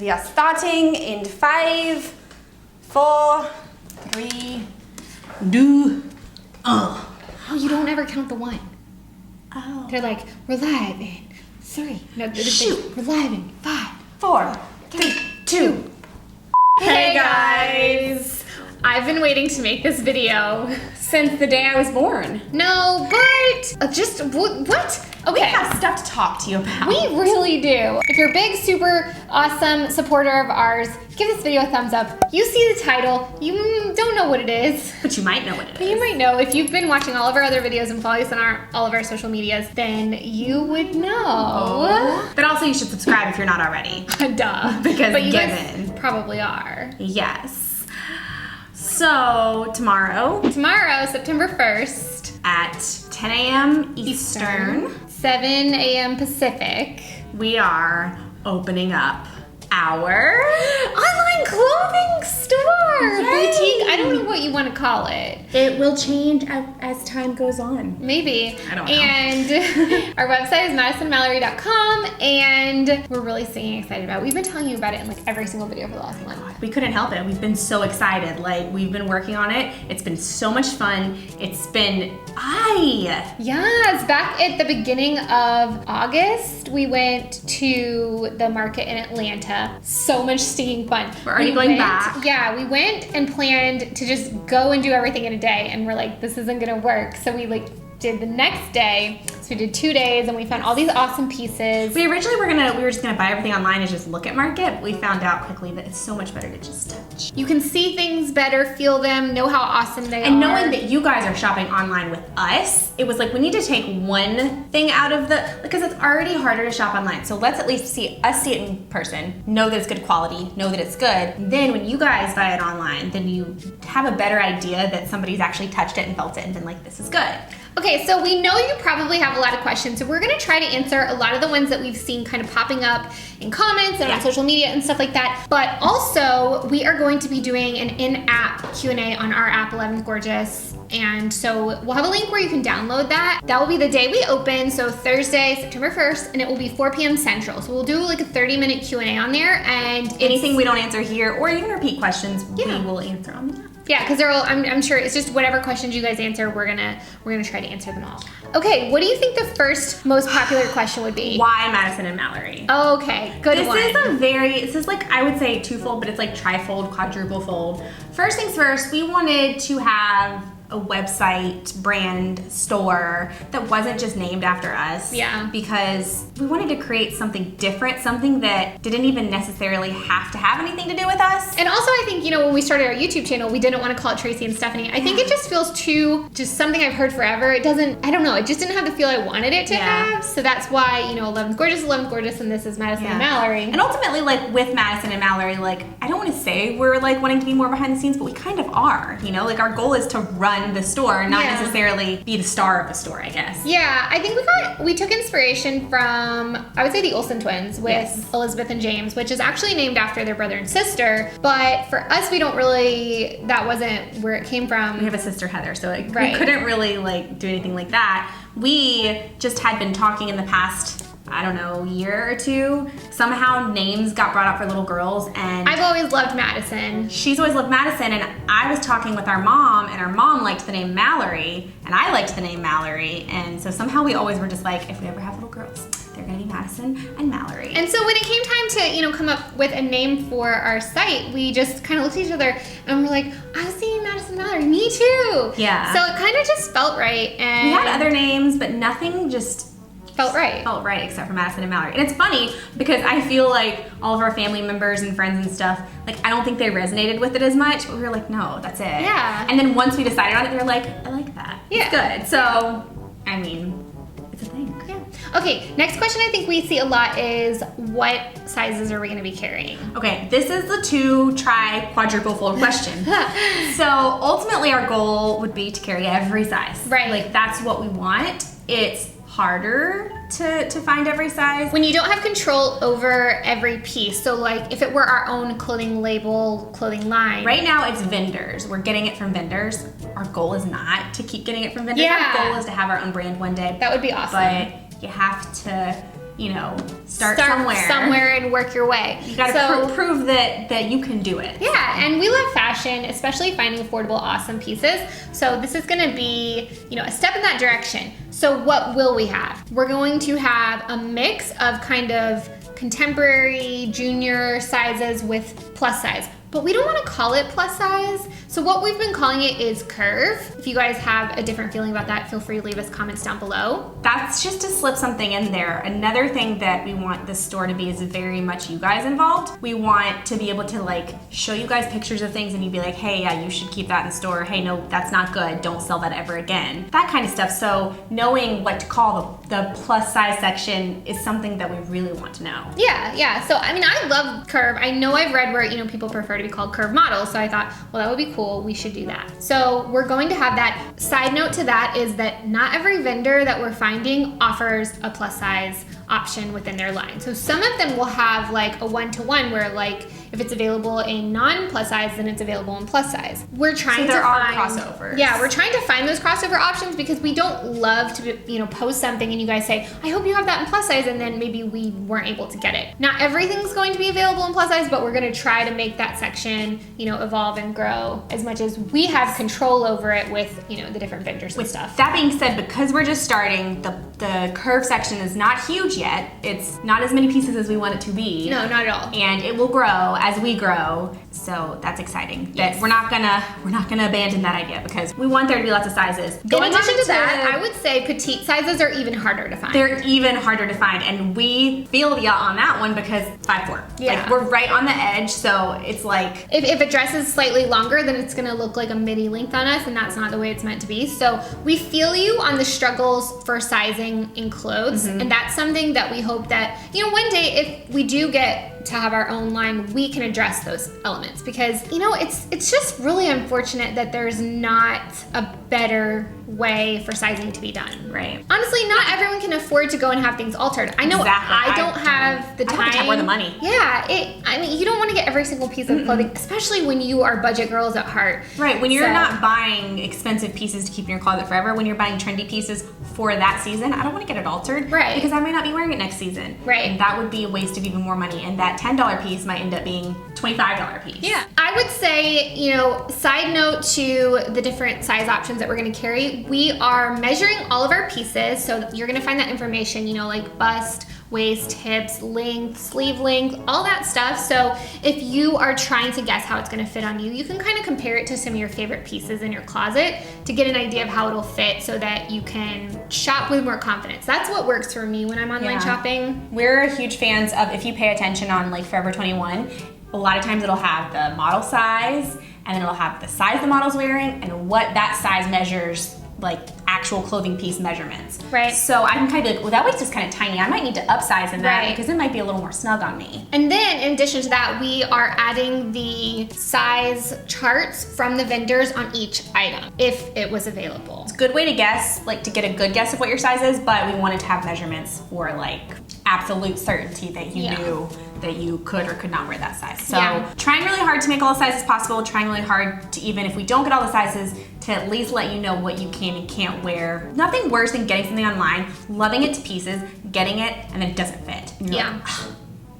We are starting in 5, 4, 3, 2, Oh, you don't ever count the 1. Oh. They're like, we're live in 3. No, Shoot. we're live in 5, 4, 3, 2. Hey guys! I've been waiting to make this video Since the day I was born. No, but just what? Okay. We have stuff to talk to you about. We really do. If you're a big, super awesome supporter of ours, give this video a thumbs up. You see the title, you don't know what it is. But you might know what it But is. you might know. If you've been watching all of our other videos and follow us on all of our social medias, then you would know. But also you should subscribe if you're not already. Duh. Because but you given. guys probably are. Yes. So tomorrow September 1st. at 10 a.m. Eastern, 7 a.m. Pacific. we are opening up our Online clothing store! Yay! Boutique. I don't know what you want to call it. It will change as time goes on. Maybe. I don't know. And our website is madisonmallory.com, and we're really singing excited about it. We've been telling you about it in like every single video for the last month. We couldn't help it. We've been so excited. Like, we've been working on it. It's been so much fun. It's been, Yes, back at the beginning of August, we went to the market in Atlanta. So much stinking fun. We're already going back. Yeah, we went and planned to just go and do everything in a day, and we're like, this isn't gonna work. So we did the next day. So we did 2 days, and we found all these awesome pieces. we originally we were just gonna buy everything online and just look at Market, but we found out quickly that it's so much better to just touch. You can see things better, feel them, know how awesome they are. And knowing that you guys are shopping online with us, it was like we need to take one thing out of because it's already harder to shop online. So let's at least see it in person, know that it's good quality, know that it's good. Then when you guys buy it online, then you have a better idea that somebody's actually touched it and felt it and been like, this is good. Okay, so we know you probably have a lot of questions, so we're gonna try to answer a lot of the ones that we've seen kind of popping up in comments and on social media and stuff like that. But also, we are going to be doing an in-app Q&A on our app, 11thgorgeous. And so we'll have a link where you can download that. That will be the day we open, so Thursday, September 1st, and it will be 4 p.m. Central. So we'll do like a 30-minute Q&A on there, and Anything we don't answer here, or even repeat questions, we will answer on the app. yeah, because I'm sure it's just whatever questions you guys answer, we're gonna try to answer them all. Okay, what do you think the first most popular question would be? Why Madison and Mallory? Okay, good one. This is like, I would say twofold, but it's like trifold, quadruple fold. First things first, we wanted to have a website, brand, store that wasn't just named after us. Yeah. Because we wanted to create something different, something that didn't even necessarily have to have anything to do with us. And also I think, when we started our YouTube channel, we didn't want to call it Tracy and Stefanie. I think it just feels just something I've heard forever. It doesn't, I don't know, it just didn't have the feel I wanted it to have. So that's why, 11thgorgeous, and this is Madison and Mallory. And ultimately, like with Madison and Mallory, like, I don't want to say we're like wanting to be more behind the scenes, but we kind of are, like our goal is to run the store, not necessarily be the star of the store, I guess. Yeah, I think we took inspiration from, I would say, the Olsen twins with Elizabeth and James, which is actually named after their brother and sister. But for us, that wasn't where it came from. We have a sister, Heather, so we couldn't really do anything like that. We just had been talking in the past, I don't know, year or two. Somehow names got brought up for little girls, and I've always loved Madison. She's always loved Madison, and I was talking with our mom, and our mom liked the name Mallory, and I liked the name Mallory, and so somehow we always were just like, if we ever have little girls, they're gonna be Madison and Mallory. And so when it came time to, come up with a name for our site, we just kind of looked at each other and we're like, I was thinking Madison and Mallory, me too. Yeah. So it kind of just felt right. And we had other names, but nothing just felt right except for Madison and Mallory. And it's funny because I feel like all of our family members and friends and stuff, I don't think they resonated with it as much, but we were like, no, that's it. Yeah. And then once we decided on it, they were like, I like that. Yeah. It's good. So, I mean, it's a thing. Yeah. Okay, next question I think we see a lot is, what sizes are we gonna be carrying? Okay, this is the quadruple fold question. So ultimately our goal would be to carry every size. Right. That's what we want. It's harder to find every size when you don't have control over every piece. So if it were our own clothing label, clothing line. Right now it's vendors. We're getting it from vendors. Our goal is not to keep getting it from vendors. Yeah. Our goal is to have our own brand one day. That would be awesome. But you have to start somewhere and work your way. You gotta prove that you can do it. Yeah, and we love fashion, especially finding affordable, awesome pieces. So this is gonna be, a step in that direction. So what will we have? We're going to have a mix of kind of contemporary junior sizes with plus size. But we don't want to call it plus size. So what we've been calling it is curve. If you guys have a different feeling about that, feel free to leave us comments down below. That's just to slip something in there. Another thing that we want the store to be is very much you guys involved. We want to be able to show you guys pictures of things and you'd be like, hey, yeah, you should keep that in the store. Hey, no, that's not good. Don't sell that ever again. That kind of stuff. So knowing what to call the plus size section is something that we really want to know. Yeah. So, I love curve. I know I've read where, people prefer to be called curve models. So I thought, well, that would be cool. We should do that. So we're going to have that. Side note to that is that not every vendor that we're finding offers a plus size option within their line. So some of them will have a one-to-one where if it's available in non-plus size, then it's available in plus size. We're trying to find crossovers. Yeah, we're trying to find those crossover options because we don't love to post something and you guys say, I hope you have that in plus size, and then maybe we weren't able to get it. Not everything's going to be available in plus size, but we're gonna try to make that section, evolve and grow as much as we have control over it with, the different vendors and stuff. That being said, because we're just starting, the curve section is not huge yet. It's not as many pieces as we want it to be. No, not at all. And it will grow as we grow. So that's exciting. That we're not gonna abandon that idea because we want there to be lots of sizes. In addition to that, I would say petite sizes are even harder to find. They're even harder to find, and we feel ya on that one because 5'4". Yeah. We're right on the edge, so it's if a dress is slightly longer, then it's gonna look like a midi length on us, and that's not the way it's meant to be. So we feel you on the struggles for sizing in clothes, and that's something that we hope that one day if we do get to have our own line, we can address those elements because it's just really unfortunate that there's not a better way for sizing to be done. Right. Honestly, not everyone can afford to go and have things altered. I know exactly. I don't have the time. I don't have or the money. Yeah, you don't want to get every single piece of clothing, especially when you are budget girls at heart. Right, when you're not buying expensive pieces to keep in your closet forever, when you're buying trendy pieces for that season, I don't want to get it altered. Right. Because I might not be wearing it next season. Right. And that would be a waste of even more money. And that $10 piece might end up being $25 piece. Yeah. I would say, side note to the different size options that we're going to carry, we are measuring all of our pieces. So you're going to find that information, like bust, waist, hips, length, sleeve length, all that stuff. So if you are trying to guess how it's going to fit on you, you can kind of compare it to some of your favorite pieces in your closet to get an idea of how it'll fit so that you can shop with more confidence. That's what works for me when I'm online shopping. We're huge fans of, if you pay attention on Forever 21, a lot of times it'll have the model size and then it'll have the size the model's wearing and what that size measures, actual clothing piece measurements. Right. So I can kind of be like, well, that waist is kind of tiny. I might need to upsize in that because it might be a little more snug on me. And then in addition to that, we are adding the size charts from the vendors on each item if it was available. It's a good way to guess, to get a good guess of what your size is, but we wanted to have measurements for absolute certainty that you knew that you could or could not wear that size. So trying really hard to make all the sizes possible, trying really hard to, even if we don't get all the sizes, to at least let you know what you can and can't wear. Nothing worse than getting something online, loving it to pieces, getting it, and then it doesn't fit. And you're like, oh,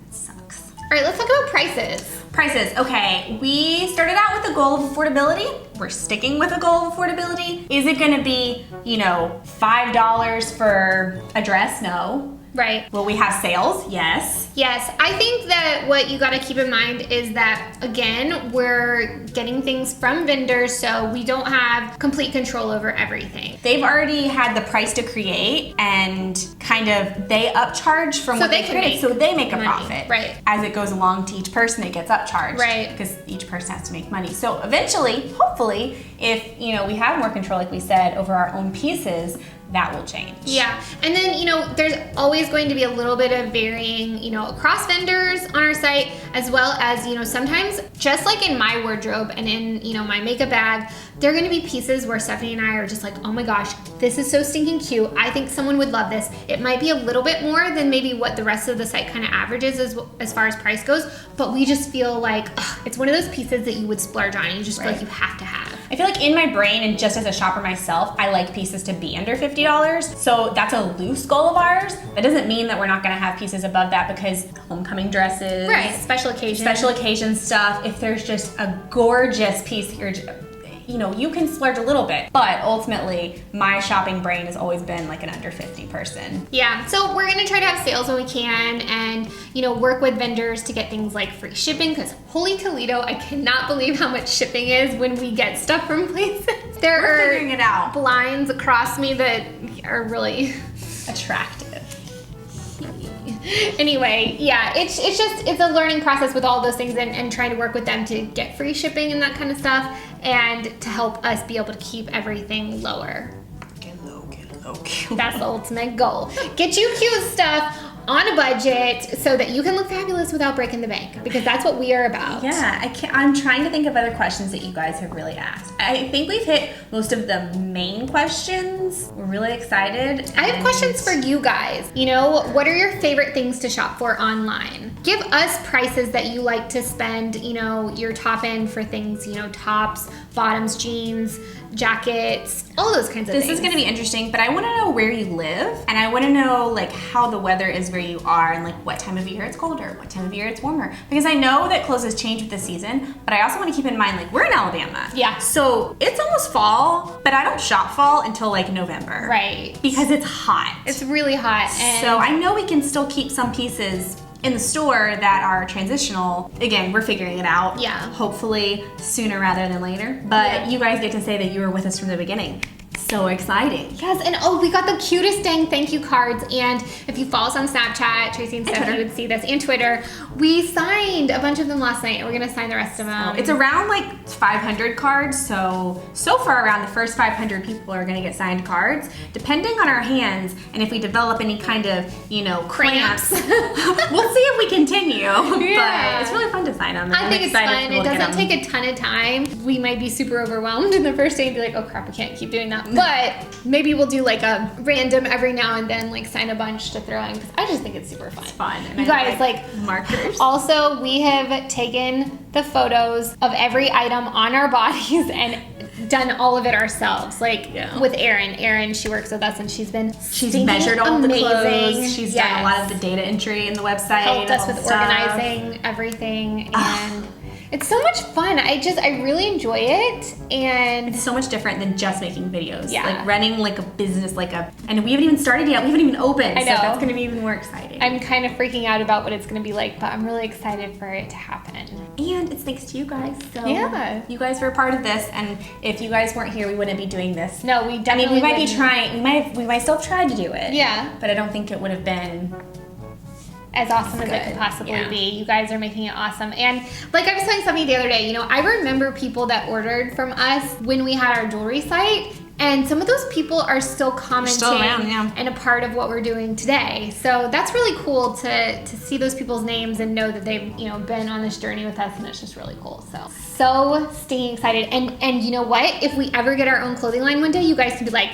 that sucks. All right, let's talk about prices. Prices, okay. We started out with a goal of affordability. We're sticking with a goal of affordability. Is it gonna be, $5 for a dress? No. Right. Will we have sales? Yes. Yes. I think that what you got to keep in mind is that, again, we're getting things from vendors, so we don't have complete control over everything. They've already had the price to create and they upcharge from what they created, so they make a profit. Right. As it goes along to each person, it gets upcharged. Right. Because each person has to make money. So eventually, hopefully, if we have more control, like we said, over our own pieces, that will change. Yeah, and then, there's always going to be a little bit of varying, across vendors on our site, as well as, sometimes, just like in my wardrobe and in, my makeup bag, there are going to be pieces where Stefanie and I are just like, oh my gosh, this is so stinking cute. I think someone would love this. It might be a little bit more than maybe what the rest of the site kind of averages as far as price goes, but we just feel like it's one of those pieces that you would splurge on and you just feel like you have to have. I feel like in my brain and just as a shopper myself, I like pieces to be under $50. So that's a loose goal of ours. That doesn't mean that we're not gonna have pieces above that because homecoming dresses. Right, special occasion stuff. If there's just a gorgeous piece here, you know, you can splurge a little bit, but ultimately my shopping brain has always been like an under 50 person. Yeah, so we're gonna try to have sales when we can and, you know, work with vendors to get things like free shipping because holy Toledo, I cannot believe how much shipping is when we get stuff from places. We're figuring it out. Blinds across me that are really attractive. Anyway, yeah, it's a learning process with all those things and trying to work with them to get free shipping and that kind of stuff and to help us be able to keep everything lower. Get low. That's the ultimate goal. Get you cute stuff on a budget so that you can look fabulous without breaking the bank because that's what we are about. Yeah, I'm trying to think of other questions that you guys have really asked. I think we've hit most of the main questions. We're really excited. I have questions for you guys. You know, what are your favorite things to shop for online? Give us prices that you like to spend, you know, your top end for things, you know, tops, bottoms, jeans, jackets, all those kinds of things. This is going to be interesting, but I want to know where you live and I want to know like how the weather is where you are and like what time of year it's colder, what time of year it's warmer. Because I know that clothes has changed with the season, but I also want to keep in mind like we're in Alabama. Yeah. So it's almost fall, but I don't shop fall until like November. Right. Because it's hot. It's really hot. And so I know we can still keep some pieces in the store that are transitional. Again, we're figuring it out. Yeah. Hopefully sooner rather than later. But you guys get to say that you were with us from the beginning. So exciting. Yes, and oh, we got the cutest dang thank you cards. And if you follow us on Snapchat, Tracy and Stefanie would see this, and Twitter. We signed a bunch of them last night, and we're gonna sign the rest of them. It's around like 500 cards, so far around the first 500 people are gonna get signed cards. Depending on our hands, and if we develop any kind of, you know, cramps, we'll see if we continue. Yeah. But it's really fun to sign them. I think it's fun. It doesn't take a ton of time. We might be super overwhelmed in the first day and be like, oh crap, we can't keep doing that. But maybe we'll do like a random every now and then, like sign a bunch to throw in because I just think it's super fun. It's fun. And you guys like markers. Also, we have taken the photos of every item on our bodies and done all of it ourselves. Like with Erin. Erin, she works with us and she's measured all the clothes. She's yes. done a lot of the data entry in the website. Helped us with organizing everything and it's so much fun. I really enjoy it, and it's so much different than just making videos. Yeah. Like running like a business, and we haven't even started yet. We haven't even opened. I know. So that's gonna be even more exciting. I'm kind of freaking out about what it's gonna be like, but I'm really excited for it to happen. And it's thanks to you guys. So yeah. You guys were a part of this, and if you guys weren't here, we wouldn't be doing this. No, we definitely we might be trying. We might still have tried to do it. Yeah. But I don't think it would have been as awesome as it could possibly be. You guys are making it awesome. And like I was telling somebody the other day, you know, I remember people that ordered from us when we had our jewelry site, and some of those people are still commenting still around, and a part of what we're doing today. So that's really cool to see those people's names and know that they've, you know, been on this journey with us, and it's just really cool. So stinking excited. And you know what? If we ever get our own clothing line one day, you guys can be like,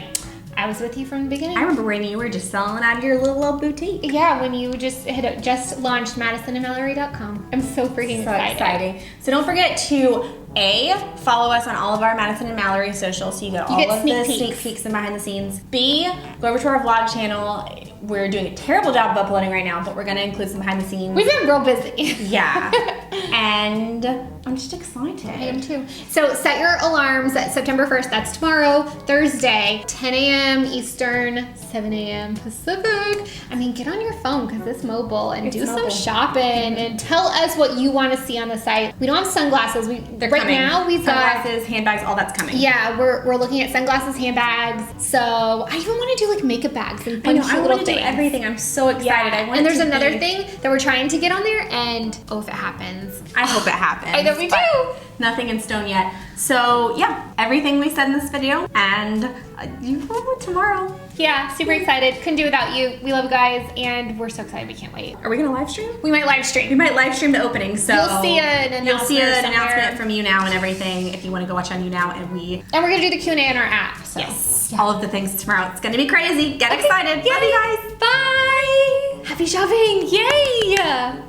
I was with you from the beginning. I remember when you were just selling out of your little boutique. Yeah, when you just launched madisonandmallory.com. I'm so freaking excited. So don't forget to follow us on all of our Madison and Mallory socials so you get all of the sneak peeks and behind the scenes. B, go over to our vlog channel. We're doing a terrible job of uploading right now, but we're going to include some behind the scenes. We've been real busy. Yeah. And I'm just excited. I am too. So set your alarms at September 1st. That's tomorrow, Thursday, 10 a.m. Eastern, 7 a.m. Pacific. I mean, get on your phone because it's mobile and do some shopping and tell us what you want to see on the site. We don't have sunglasses. They're coming. Now we've got sunglasses, handbags, all that's coming. Yeah, we're looking at sunglasses, handbags. So I even want to do like makeup bags and fun cute little things. Do everything. I'm so excited. Yeah. And there's another thing that we're trying to get on there, and if it happens, I hope it happens. I know we do. Nothing in stone yet. So yeah, everything we said in this video, and you will tomorrow. Yeah, super excited. Couldn't do without you. We love you guys, and we're so excited. We can't wait. Are we gonna live stream? We might live stream. We might live stream the opening. So you'll see an announcement from you now and everything if you want to go watch on you now, and we're gonna do the Q&A on our app. So. Yes, all of the things tomorrow. It's gonna be crazy. Get excited. Yay. Love you guys. Bye. Happy shopping. Yay.